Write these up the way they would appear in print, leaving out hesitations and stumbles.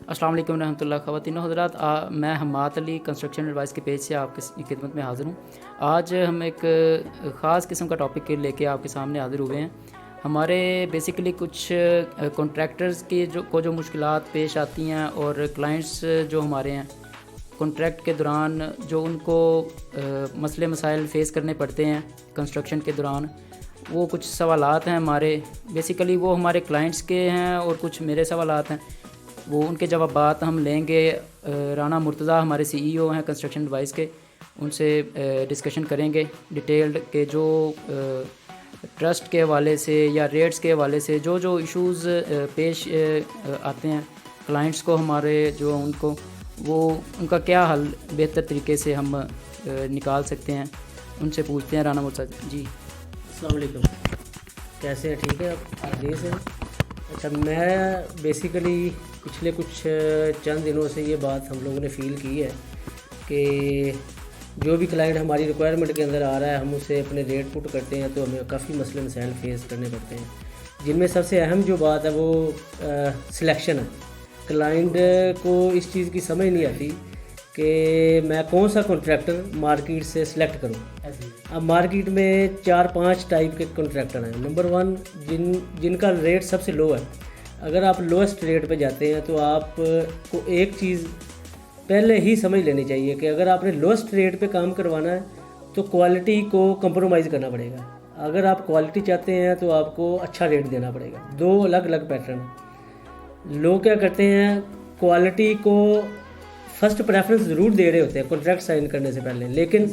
अस्सलाम वालेकुम रहमतुल्लाह ख़वातीन हज़रात, मैं हम्माद अली कंस्ट्रक्शन एडवाइस के पेज से आपकी खिदमत में हाज़िर हूँ। आज हम एक ख़ास किस्म का टॉपिक लेके आपके सामने हाज़िर हुए हैं। हमारे बेसिकली कुछ कॉन्ट्रैक्टर्स की जो मुश्किलात पेश आती हैं और क्लाइंट्स जो हमारे हैं कॉन्ट्रैक्ट के दौरान जो उनको मसले मसाइल फ़ेस करने पड़ते हैं कंस्ट्रक्शन के दौरान, वो कुछ सवालात हैं हमारे। बेसिकली वो हमारे क्लाइंट्स के हैं और कुछ मेरे सवालात हैं, वो उनके जवाबात हम लेंगे। राना मुर्तज़ा हमारे सीईओ हैं कंस्ट्रक्शन एडवाइस के, उनसे डिस्कशन करेंगे डिटेल्ड के जो ट्रस्ट के हवाले से या रेट्स के हवाले से जो इश्यूज़ पेश आते हैं क्लाइंट्स को हमारे, जो उनको वो उनका क्या हल बेहतर तरीके से हम निकाल सकते हैं, उनसे पूछते हैं। राना मुर्तज़ा जी, अस्सलाम वालेकुम, कैसे हैं? ठीक है आप? खैरियत से? अच्छा, मैं बेसिकली पिछले कुछ चंद दिनों से ये बात हम लोगों ने फ़ील की है कि जो भी क्लाइंट हमारी रिक्वायरमेंट के अंदर आ रहा है, हम उसे अपने रेट पुट करते हैं तो हमें काफ़ी मसले मसाइल फेस करने पड़ते हैं, जिनमें सबसे अहम जो बात है वो सिलेक्शन है। क्लाइंट को इस चीज़ की समझ नहीं आती कि मैं कौन सा कॉन्ट्रैक्टर मार्केट से सिलेक्ट करूं। अब मार्केट में 4-5 टाइप के कॉन्ट्रैक्टर हैं। नंबर 1, जिनका रेट सबसे लो है। अगर आप लोएस्ट रेट पे जाते हैं तो आपको एक चीज़ पहले ही समझ लेनी चाहिए कि अगर आपने लोएस्ट रेट पे काम करवाना है तो क्वालिटी को कंप्रोमाइज़ करना पड़ेगा। अगर आप क्वालिटी चाहते हैं तो आपको अच्छा रेट देना पड़ेगा। दो अलग अलग पैटर्न हैं। लोग क्या करते हैं, क्वालिटी को फर्स्ट प्रेफरेंस ज़रूर दे रहे होते हैं कॉन्ट्रैक्ट साइन करने से पहले, लेकिन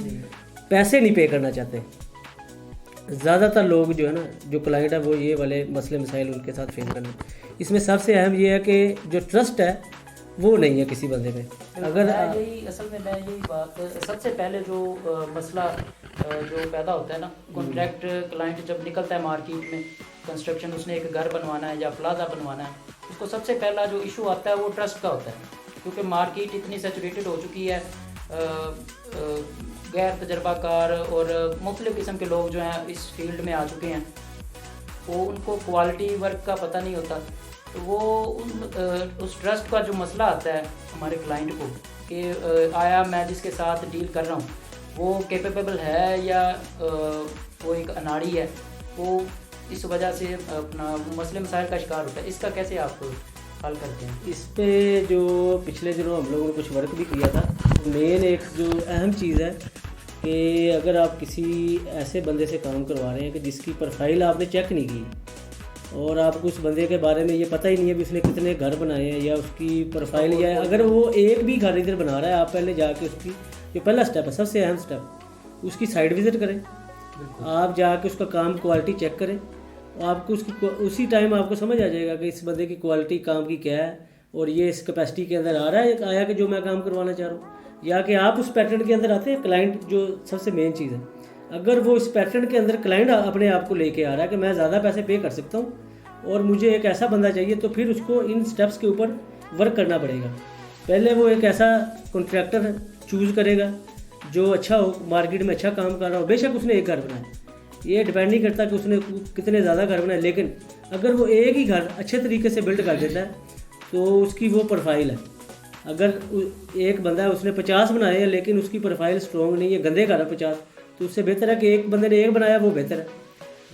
पैसे नहीं पे करना चाहते। ज़्यादातर लोग जो है ना, जो क्लाइंट है, वो ये वाले मसले मसाइल उनके साथ फेस करने। इसमें सबसे अहम ये है कि जो ट्रस्ट है वो नहीं है किसी बंदे में। अगर असल में मैं यही बात, सबसे पहले जो मसला जो पैदा होता है ना, कॉन्ट्रैक्ट क्लाइंट जब निकलता है मार्केट में, कंस्ट्रक्शन उसने एक घर बनवाना है या प्लाजा बनवाना है, उसको सबसे पहला जो इशू आता है वो ट्रस्ट का होता है। क्योंकि मार्केट इतनी सैचुरेटेड हो चुकी है, गैर तजर्बाकार और मुख्तलिफ़ किस्म के लोग जो हैं इस फील्ड में आ चुके हैं, वो उनको क्वालिटी वर्क का पता नहीं होता। तो वो उस ट्रस्ट का जो मसला आता है हमारे क्लाइंट को कि आया मैं जिसके साथ डील कर रहा हूँ वो कैपेबल है या वो एक अनाड़ी है, वो इस वजह से अपना मसले मसाइल का शिकार होता है। इसका कैसे आप हल करते हैं? इस पे जो पिछले दिनों हम लोगों ने कुछ वर्क भी किया था, मेन एक जो अहम चीज़ है कि अगर आप किसी ऐसे बंदे से काम करवा रहे हैं कि जिसकी प्रोफाइल आपने चेक नहीं की और आपको उस बंदे के बारे में ये पता ही नहीं है कि उसने कितने घर बनाए हैं या उसकी प्रोफाइल, या अगर वो एक भी घर इधर बना रहा है, आप पहले जाके उसकी, जो पहला स्टेप है, सबसे अहम स्टेप, उसकी साइट विज़िट करें। आप जाके उसका काम क्वालिटी चेक करें, आपको उसकी उसी टाइम आपको समझ आ जाएगा कि इस बंदे की क्वालिटी काम की क्या है और ये इस कैपेसिटी के अंदर आ रहा है आया कि जो मैं काम करवाना चाह रहा हूँ, या कि आप उस पैटर्न के अंदर आते हैं। क्लाइंट जो सबसे मेन चीज़ है, अगर वो इस पैटर्न के अंदर क्लाइंट अपने आप को लेके आ रहा है कि मैं ज़्यादा पैसे पे कर सकता हूँ और मुझे एक ऐसा बंदा चाहिए, तो फिर उसको इन स्टेप्स के ऊपर वर्क करना पड़ेगा। पहले वो एक ऐसा कॉन्ट्रैक्टर चूज़ करेगा जो अच्छा हो, मार्केट में अच्छा काम कर रहा हो। बेशक उसने एक घर बनाया, ये डिपेंड नहीं करता कि उसने कितने ज़्यादा घर बनाए, लेकिन अगर वो एक ही घर अच्छे तरीके से बिल्ड कर देता है तो उसकी वो प्रोफाइल है। अगर एक बंदा है उसने 50 बनाए हैं लेकिन उसकी प्रोफाइल स्ट्रॉन्ग नहीं है, गंदे घर है 50, तो उससे बेहतर है कि एक बंदे ने एक बनाया, वो बेहतर है।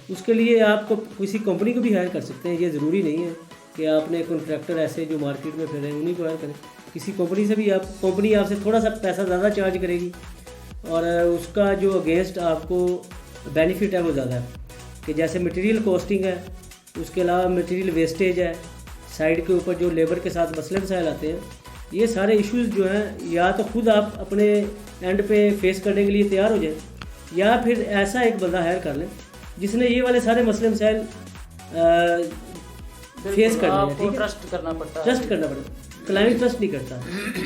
उसके लिए आपको किसी कंपनी को भी हायर कर सकते हैं। ये ज़रूरी नहीं है कि आपने कॉन्ट्रैक्टर ऐसे जो मार्केट में फिर रहे हैं उन्हीं को हायर करें। किसी कंपनी से भी कंपनी आपसे थोड़ा सा पैसा ज़्यादा चार्ज करेगी और उसका जो अगेंस्ट आपको बेनिफिट है वो ज़्यादा है। कि जैसे मटेरियल कॉस्टिंग है, उसके अलावा मटेरियल वेस्टेज है, साइड के ऊपर जो लेबर के साथ मसले मसाइल आते हैं, ये सारे इश्यूज़ जो हैं या तो खुद आप अपने एंड पे फेस करने के लिए तैयार हो जाए, या फिर ऐसा एक बंदा हायर कर लें जिसने ये वाले सारे मसले मसाइल फेस करने हैं। ठीक है, ट्रस्ट करना पड़ता है। ट्रस्ट करना पड़ता, क्लाइंट ट्रस्ट नहीं करता।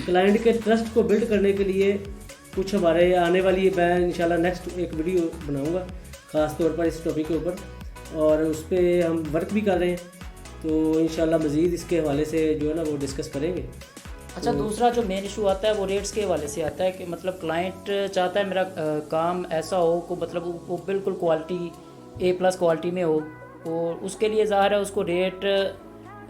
क्लाइंट के ट्रस्ट को बिल्ड करने के लिए कुछ हमारे आने वाली, मैं इंशाल्लाह नेक्स्ट एक वीडियो बनाऊंगा ख़ास तौर पर इस टॉपिक के ऊपर, और उस पर हम वर्क भी कर रहे हैं, तो इंशाल्लाह मज़ीद इसके हवाले से जो है ना वो डिस्कस करेंगे। अच्छा, दूसरा जो मेन इशू आता है वो रेट्स के हवाले से आता है कि मतलब क्लाइंट चाहता है मेरा काम ऐसा हो को मतलब वो बिल्कुल क्वालिटी A+ क्वालिटी में हो, और उसके लिए ज़ाहिर है उसको रेट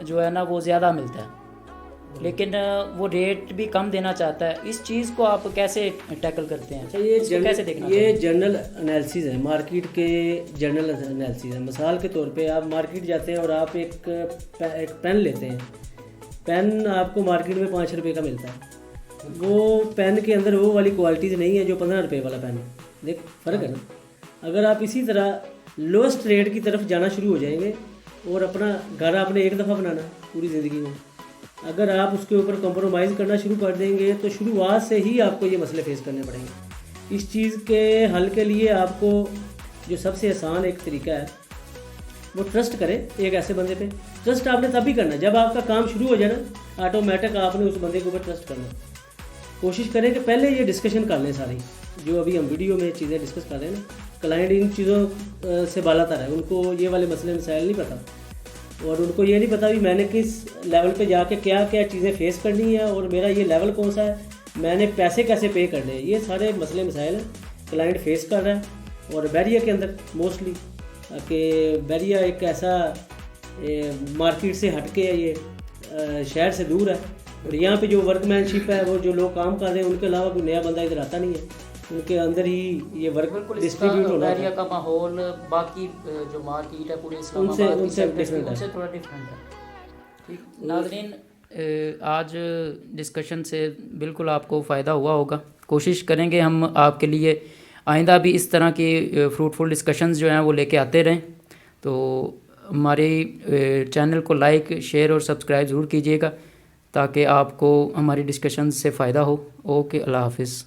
जो है ना वो ज़्यादा मिलता है। لیکن وہ ریٹ بھی کم دینا چاہتا ہے. اس چیز کو آپ کیسے ٹیکل کرتے ہیں؟ اچھا اس کو کیسے دیکھنا یہ جنرل انالیسز ہیں، مارکیٹ کے جنرل انالیسز ہیں. مثال کے طور پہ آپ مارکیٹ جاتے ہیں اور آپ ایک پین لیتے ہیں. پین آپ کو مارکیٹ میں 5 روپے کا ملتا ہے. وہ پین کے اندر وہ والی کوالٹیز نہیں ہے جو 15 روپے والا پین ہے. دیکھ فرق ہے نا. اگر آپ اسی طرح لوسٹ ریٹ کی طرف جانا شروع ہو جائیں گے اور اپنا گھر آپ نے ایک دفعہ بنانا پوری زندگی میں، اگر آپ اس کے اوپر کمپرومائز کرنا شروع کر دیں گے تو شروعات سے ہی آپ کو یہ مسئلے فیس کرنے پڑیں گے. اس چیز کے حل کے لیے آپ کو جو سب سے آسان ایک طریقہ ہے وہ ٹرسٹ کریں ایک ایسے بندے پہ. ٹرسٹ آپ نے تب ہی کرنا جب آپ کا کام شروع ہو جائے نا، آٹومیٹک آپ نے اس بندے کے اوپر ٹرسٹ کرنا. کوشش کریں کہ پہلے یہ ڈسکشن کر لیں ساری جو ابھی ہم ویڈیو میں چیزیں ڈسکس کر رہے ہیں نا. کلائنٹ ان چیزوں سے بالا تر ہے، ان کو یہ والے مسئلے مسائل نہیں پتہ، اور ان کو یہ نہیں پتہ بھی میں نے کس لیول پہ جا کے کیا کیا چیزیں فیس کرنی ہے اور میرا یہ لیول کون سا ہے، میں نے پیسے کیسے پے کرنے ہیں. یہ سارے مسئلے مسائل ہیں کلائنٹ فیس کر رہا ہے. اور بیریا کے اندر موسٹلی کہ بیریا ایک ایسا مارکیٹ سے ہٹ کے ہے، یہ شہر سے دور ہے، اور یہاں پہ جو ورک مین شپ ہے وہ جو لوگ کام کر رہے ہیں ان کے علاوہ کوئی نیا بندہ ادھر آتا نہیں ہے. ان کے اندر ہی یہ ورک ڈسٹریبیوٹ ہونا ہے. بیریا کا ماحول باقی جو مارکیٹ ہے پورے اسلام آباد ان سے تھوڑا ڈفرینٹ ہے. ٹھیک ناظرین، آج ڈسکشن سے بالکل آپ کو فائدہ ہوا ہوگا. کوشش کریں گے ہم آپ کے لیے آئندہ بھی اس طرح کی فروٹفل ڈسکشنز جو ہیں وہ لے کے آتے رہیں. تو ہمارے چینل کو لائک، شیئر اور سبسکرائب ضرور کیجیے گا تاکہ آپ کو ہماری ڈسکشن سے فائدہ ہو. اوکے، اللہ حافظ.